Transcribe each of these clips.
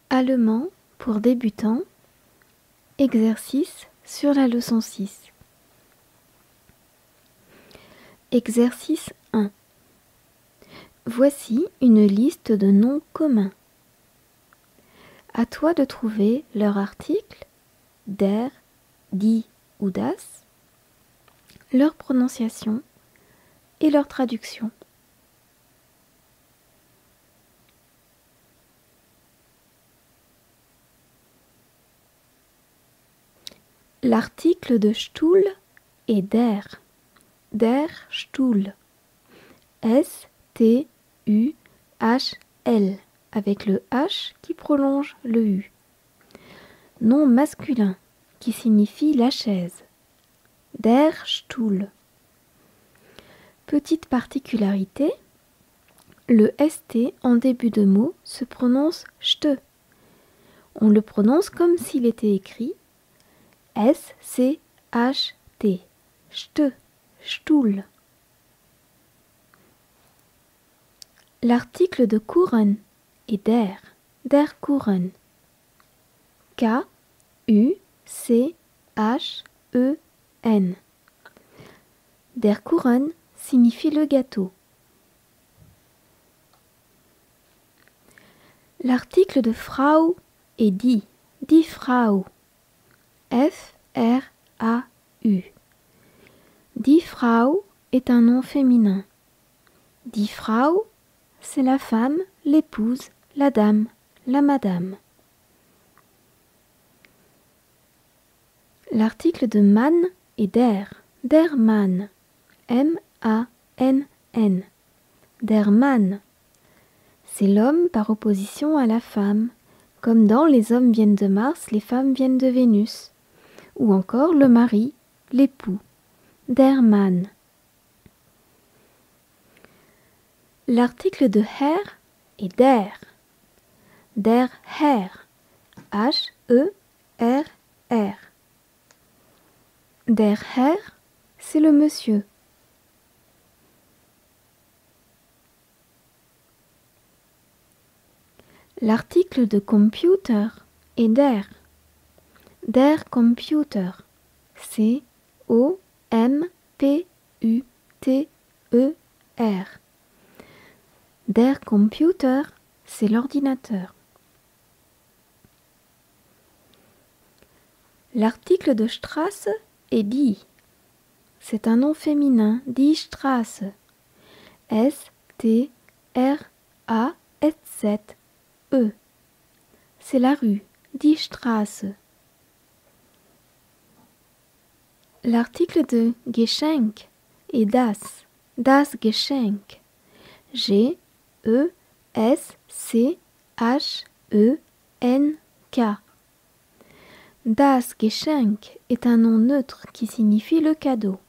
Allemand pour débutants. Exercice sur la leçon 6. Exercice 1. Voici une liste de noms communs. À toi de trouver leur article, der, die ou das, leur prononciation et leur traduction. L'article de Stuhl est der Stuhl, S-T-U-H-L, avec le H qui prolonge le U. Nom masculin qui signifie la chaise, der Stuhl. Petite particularité, le ST en début de mot se prononce st. On le prononce comme s'il était écrit S-C-H-T, st, Stuhl. L'article de Kuchen est der Kuchen. K-U-C-H-E-N. Der Kuchen signifie le gâteau. L'article de Frau est die Frau. F-R-A-U. Die Frau est un nom féminin. Die Frau, c'est la femme, l'épouse, la dame, la madame. L'article de Mann est der Mann. M-A-N-N. Der Mann. C'est l'homme par opposition à la femme, comme dans Les hommes viennent de Mars, les femmes viennent de Vénus. Ou encore le mari, l'époux, der Mann. L'article de Herr est der Herr, H-E-R-R. Der Herr, c'est le monsieur. L'article de computer est der Computer, C-O-M-P-U-T-E-R. Der Computer, c'est l'ordinateur. L'article de Straße est die. C'est un nom féminin, die Straße. S-T-R-A-S-Z-E. C'est la rue, die Straße. L'article de Geschenk est das Geschenk. G-E-S-C-H-E-N-K. Das Geschenk est un nom neutre qui signifie le cadeau.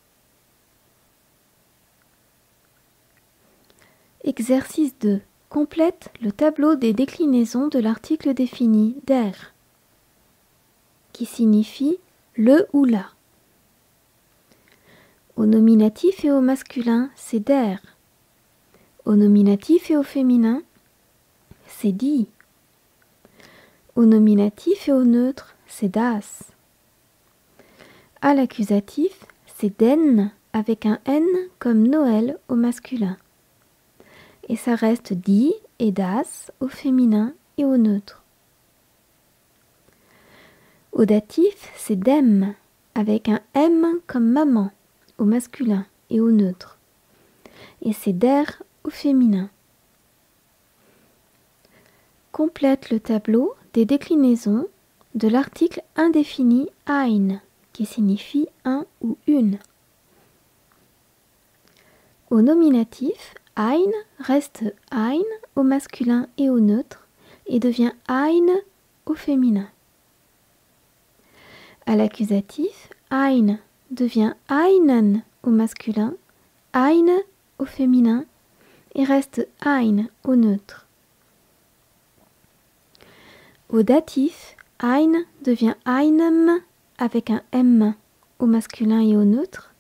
Exercice 2. Complète le tableau des déclinaisons de l'article défini der, qui signifie le ou la. Au nominatif et au masculin, c'est der. Au nominatif et au féminin, c'est die. Au nominatif et au neutre, c'est das. À l'accusatif, c'est den avec un N comme Noël au masculin. Et ça reste die et das au féminin et au neutre. Au datif, c'est dem avec un M comme maman au masculin et au neutre. Et c'est der au féminin. Complète le tableau des déclinaisons de l'article indéfini ein, qui signifie un ou une. Au nominatif, ein reste ein au masculin et au neutre et devient ein au féminin. À l'accusatif, ein devient einen au masculin, ein au féminin et reste ein au neutre. Au datif, ein devient einem avec un M au masculin et au neutre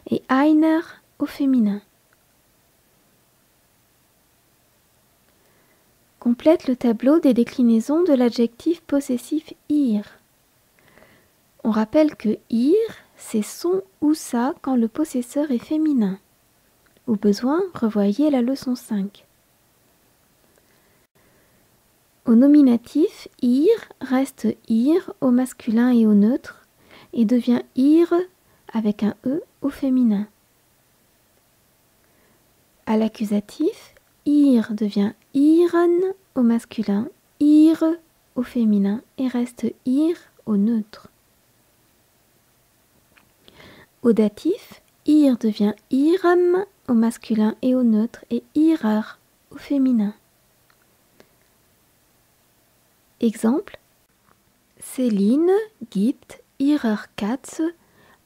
et einer au féminin. Complète le tableau des déclinaisons de l'adjectif possessif ir. On rappelle que ir, c'est son ou sa quand le possesseur est féminin. Au besoin, revoyez la leçon 5. Au nominatif, ir reste ir au masculin et au neutre et devient ir avec un e au féminin. À l'accusatif, ir devient iren au masculin, ir au féminin et reste ir au neutre. Au datif, ir devient irem au masculin et au neutre et irer au féminin. Exemple: Céline gibt ihrer Katze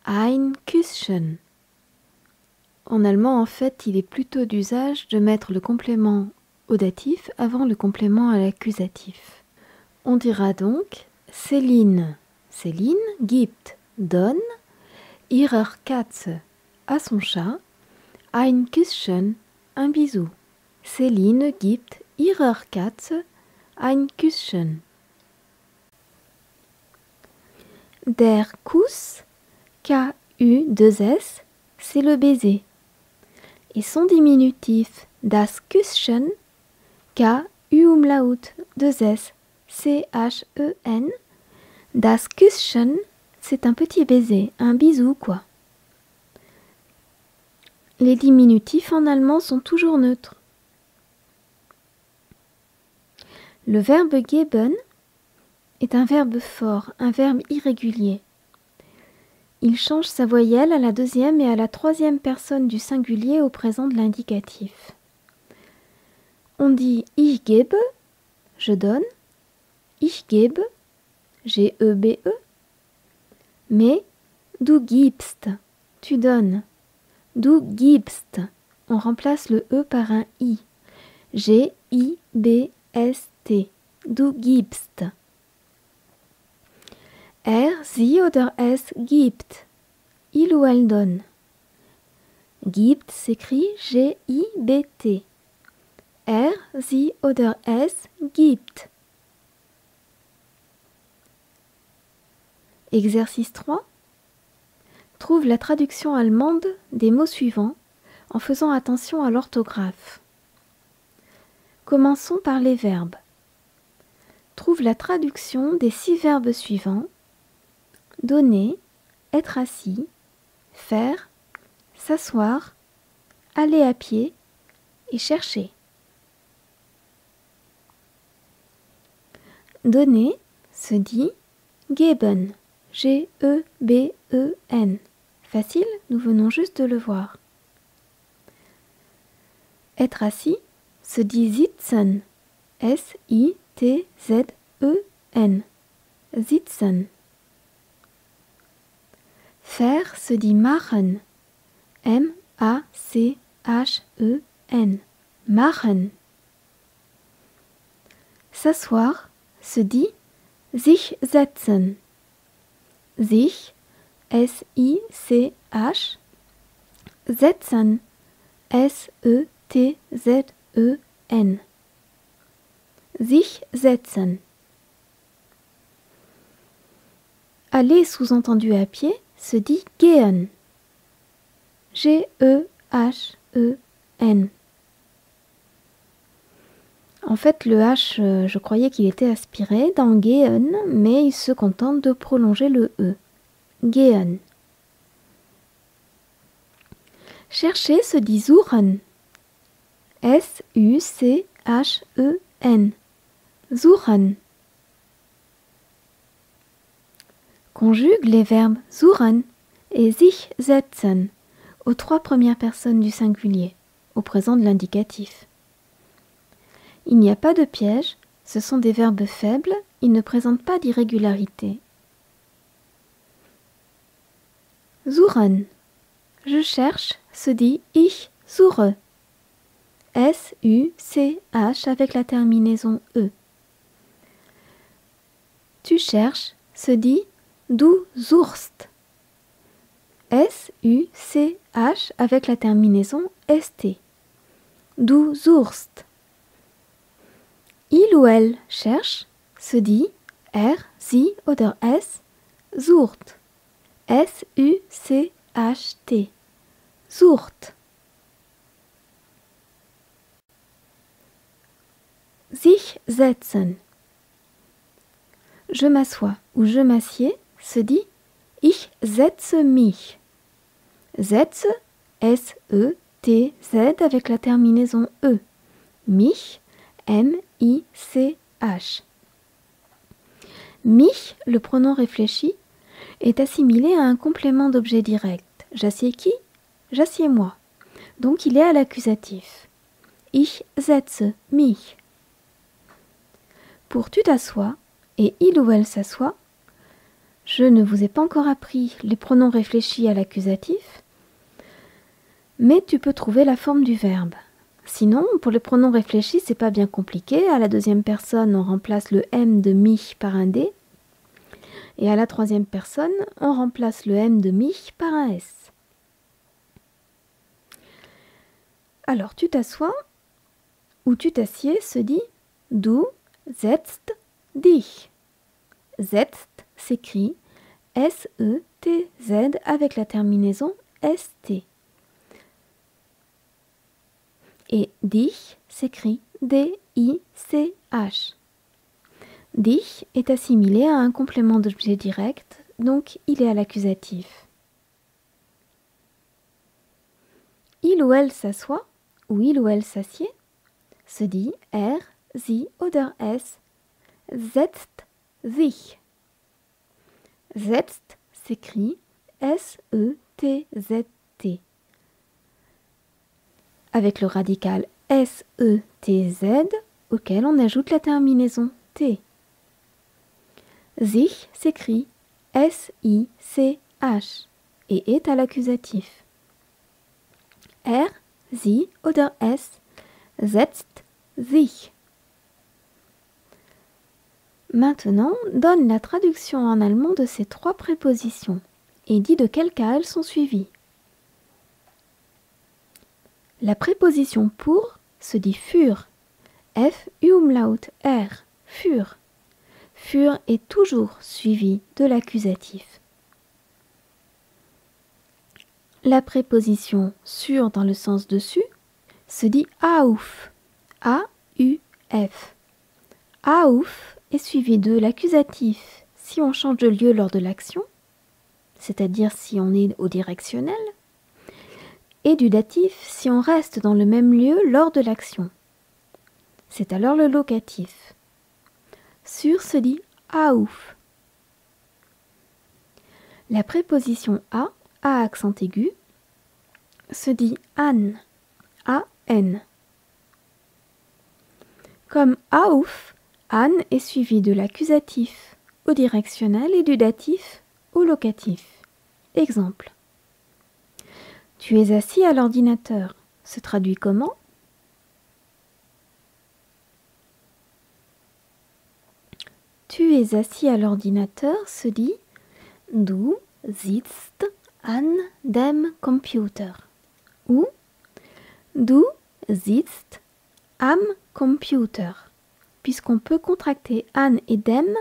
ein Küsschen. En allemand, en fait, il est plutôt d'usage de mettre le complément au datif avant le complément à l'accusatif. On dira donc Céline gibt, donne, ihrer Katze, à son chat, ein Küsschen, un bisou. Céline gibt ihrer Katze ein Küsschen. Der Kuss, K-U-2-S, c'est le baiser. Et son diminutif, das Küsschen, K-U-Umlaut 2-S, C-H-E-N, das Küsschen, c'est un petit baiser, un bisou quoi. Les diminutifs en allemand sont toujours neutres. Le verbe geben est un verbe fort, un verbe irrégulier. Il change sa voyelle à la deuxième et à la troisième personne du singulier au présent de l'indicatif. On dit ich gebe, je donne, ich gebe, G-E-B-E, mais du gibst, tu donnes, du gibst, on remplace le E par un I, G-I-B-S-T, du gibst. Sie oder es gibt, il ou elle donne. Gibt s'écrit G-I-B-T. Sie oder es gibt. Exercice 3. Trouve la traduction allemande des mots suivants en faisant attention à l'orthographe. Commençons par les verbes. Trouve la traduction des 6 verbes suivants: donner, être assis, faire, s'asseoir, aller à pied et chercher. Donner se dit geben, G-E-B-E-N. Facile, nous venons juste de le voir. Être assis se dit sitzen, S-I-T-Z-E-N, sitzen. Faire se dit machen, M-A-C-H-E-N, machen. S'asseoir se dit sich setzen, sich, S-I-C-H, setzen, S-E-T-Z-E-N, sich setzen. Aller sous-entendu à pied se dit gehen, G-E-H-E-N. En fait, le H, je croyais qu'il était aspiré dans gehen, mais il se contente de prolonger le E. Gehen. Chercher se dit suchen, S-U-C-H-E-N, suchen. Conjugue les verbes suchen et sich setzen aux 3 premières personnes du singulier, au présent de l'indicatif. Il n'y a pas de piège, ce sont des verbes faibles, ils ne présentent pas d'irrégularité. Suchen. Je cherche se dit ich suche. S-U-C-H avec la terminaison E. Tu cherches se dit du suchst. S-U-C-H avec la terminaison ST. Du suchst. Il ou elle cherche se dit sie oder es sucht. S-U-C-H-T. Sucht. Sich setzen. Je m'assois ou je m'assieds se dit ich setze mich. Setze, S-E-T-Z avec la terminaison E. Mich, M-I-C-H. Mich, le pronom réfléchi, est assimilé à un complément d'objet direct. J'assieds qui? J'assieds moi. Donc il est à l'accusatif. Ich setze mich. Pour tu t'assois et il ou elle s'assoit, je ne vous ai pas encore appris les pronoms réfléchis à l'accusatif, mais tu peux trouver la forme du verbe. Sinon, pour les pronoms réfléchis, c'est pas bien compliqué. À la deuxième personne, on remplace le M de mich par un D. Et à la troisième personne, on remplace le M de mich par un S. Alors, tu t'assois ou tu t'assieds se dit du setzt dich. Setzt s'écrit S-E-T-Z avec la terminaison S-T. Et dich s'écrit D-I-C-H. Dich est assimilé à un complément d'objet direct, donc il est à l'accusatif. Il ou elle s'assoit, ou il ou elle s'assied, se dit sie oder es setzt sich. Setzt s'écrit S-E-T-Z-T. Avec le radical S-E-T-Z auquel on ajoute la terminaison T. Sich s'écrit S-I-C-H et est à l'accusatif. Sie oder es setzt sich. Maintenant, donne la traduction en allemand de ces trois prépositions et dis de quel cas elles sont suivies. La préposition pour se dit für, F-Umlaut-R, für. Für est toujours suivi de l'accusatif. La préposition sur dans le sens dessus se dit auf, A-U-F. Auf est suivi de l'accusatif si on change de lieu lors de l'action, c'est-à-dire si on est au directionnel, et du datif si on reste dans le même lieu lors de l'action. C'est alors le locatif. Sur se dit auf. La préposition à accent aigu, se dit an, A-N. Comme auf, an est suivi de l'accusatif au directionnel et du datif au locatif. Exemple. Tu es assis à l'ordinateur se traduit comment? Tu es assis à l'ordinateur se dit du sitzt an dem Computer ou du sitzt am Computer, puisqu'on peut contracter an et dem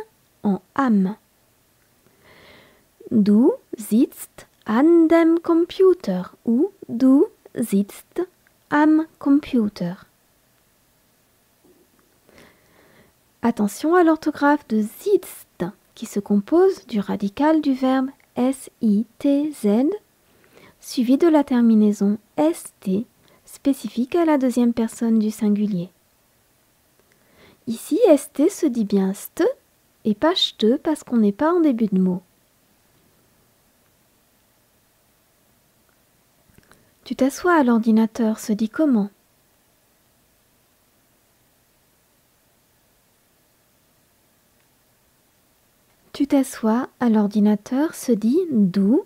en am. Du sitzt an dem Computer ou du sitzt am Computer. Attention à l'orthographe de sitzt qui se compose du radical du verbe S-I-T-Z suivi de la terminaison S-T spécifique à la deuxième personne du singulier. Ici, S-T se dit bien st et pas cht parce qu'on n'est pas en début de mot. Tu t'assois à l'ordinateur se dit comment? Tu t'assois à l'ordinateur se dit du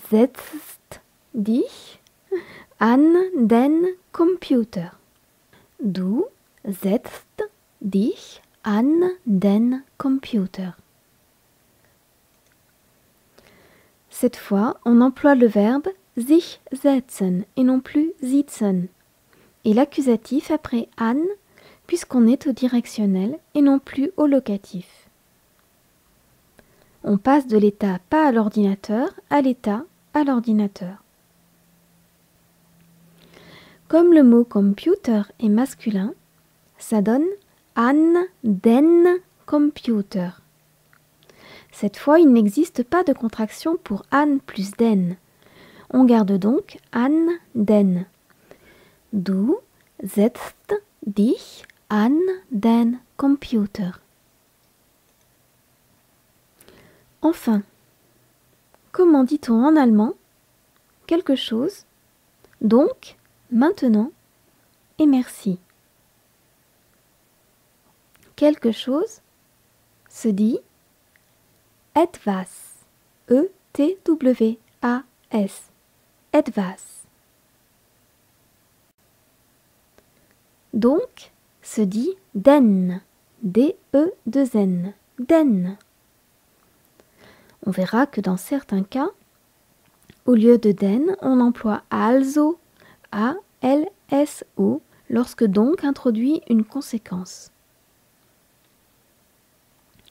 setzt dich an den Computer. Du setzt dich an den Computer. Cette fois, on emploie le verbe sich setzen et non plus sitzen. Et l'accusatif après an puisqu'on est au directionnel et non plus au locatif. On passe de l'état pas à l'ordinateur à l'état à l'ordinateur. Comme le mot computer est masculin, ça donne an den computer. Cette fois, il n'existe pas de contraction pour an plus den. On garde donc an den. Du setzt dich an den Computer. Enfin, comment dit-on en allemand quelque chose, donc, maintenant et merci? Quelque chose se dit etwas. E-T-W-A-S. Etwas. Donc, se dit den. D-E-2-N. Den. On verra que dans certains cas, au lieu de den, on emploie also, A-L-S-O, lorsque donc introduit une conséquence.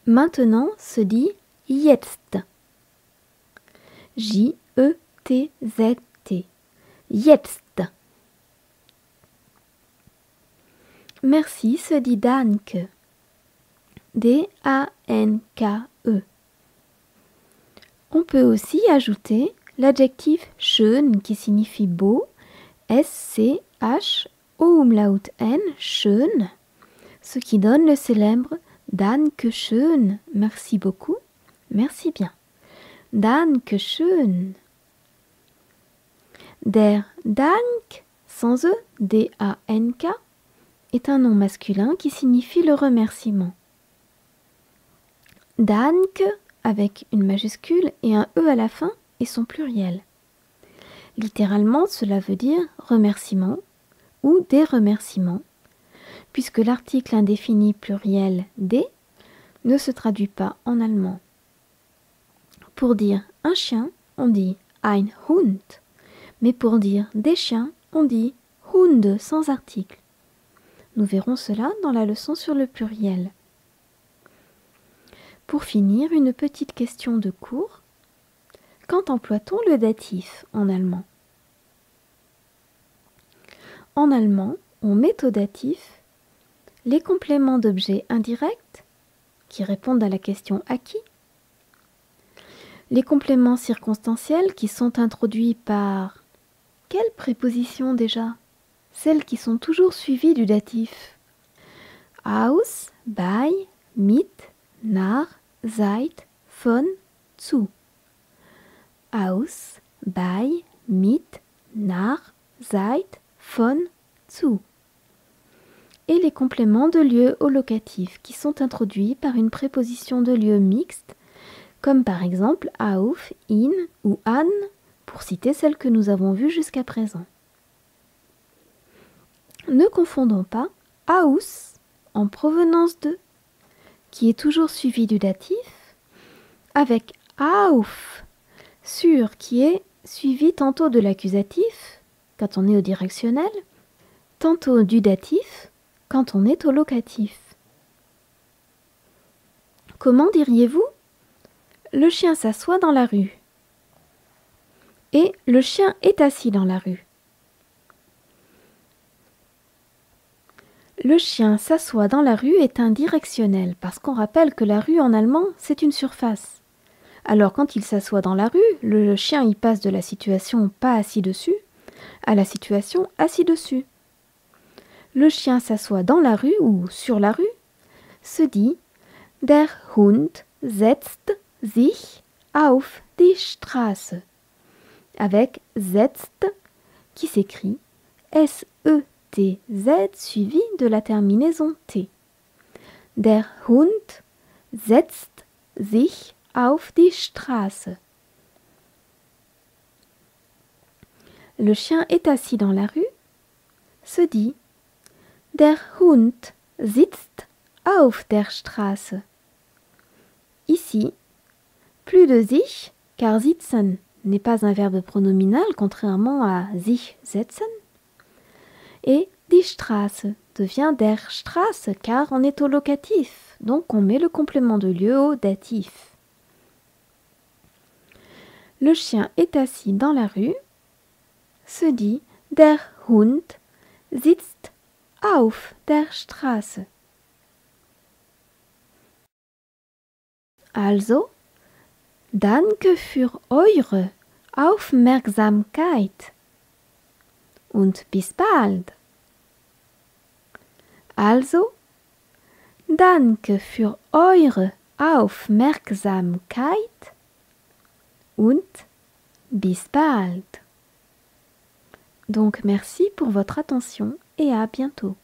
Maintenant se dit jetzt. J-E-T-Z-T. Jetzt. Merci se dit danke. D-A-N-K-E. On peut aussi ajouter l'adjectif schön qui signifie beau, S-C-H-O-Umlaut-N, schön, ce qui donne le célèbre danke schön, merci beaucoup, merci bien. Danke schön. Der Dank, sans E, D-A-N-K, est un nom masculin qui signifie le remerciement. Danke, avec une majuscule et un E à la fin, et son pluriel. Littéralement, cela veut dire remerciement ou des remerciements, puisque l'article indéfini pluriel des ne se traduit pas en allemand. Pour dire un chien, on dit ein Hund, mais pour dire des chiens, on dit Hunde sans article. Nous verrons cela dans la leçon sur le pluriel. Pour finir, une petite question de cours. Quand emploie-t-on le datif en allemand? En allemand, on met au datif les compléments d'objets indirects qui répondent à la question à qui, les compléments circonstanciels qui sont introduits par quelle préposition déjà? Celles qui sont toujours suivies du datif. Aus, bei, mit, nach, seit, von, zu. Aus, bei, mit, nach, seit, von, zu. Et les compléments de lieu au locatif qui sont introduits par une préposition de lieu mixte, comme par exemple auf, in ou an, pour citer celles que nous avons vues jusqu'à présent. Ne confondons pas aus en provenance de, qui est toujours suivi du datif, avec auf, sur qui est suivi tantôt de l'accusatif, quand on est au directionnel, tantôt du datif, quand on est au locatif. Comment diriez-vous? Le chien s'assoit dans la rue. Et le chien est assis dans la rue. Le chien s'assoit dans la rue est un directionnel, parce qu'on rappelle que la rue en allemand, c'est une surface. Alors quand il s'assoit dans la rue, le chien y passe de la situation pas assis dessus à la situation assis dessus. Le chien s'assoit dans la rue ou sur la rue se dit Der Hund setzt sich auf die Straße, avec setzt qui s'écrit S-E-T-Z suivi de la terminaison T. Der Hund setzt sich auf die Straße. Le chien est assis dans la rue se dit Der Hund sitzt auf der Straße. Ici, plus de sich, car sitzen n'est pas un verbe pronominal, contrairement à sich setzen. Et Die Straße devient der Straße car on est au locatif, donc on met le complément de lieu au datif. Le chien est assis dans la rue, se dit der Hund sitzt auf der Straße. Also, danke für eure Aufmerksamkeit und bis bald. Also, danke für eure Aufmerksamkeit und bis bald. Donc merci pour votre attention et à bientôt.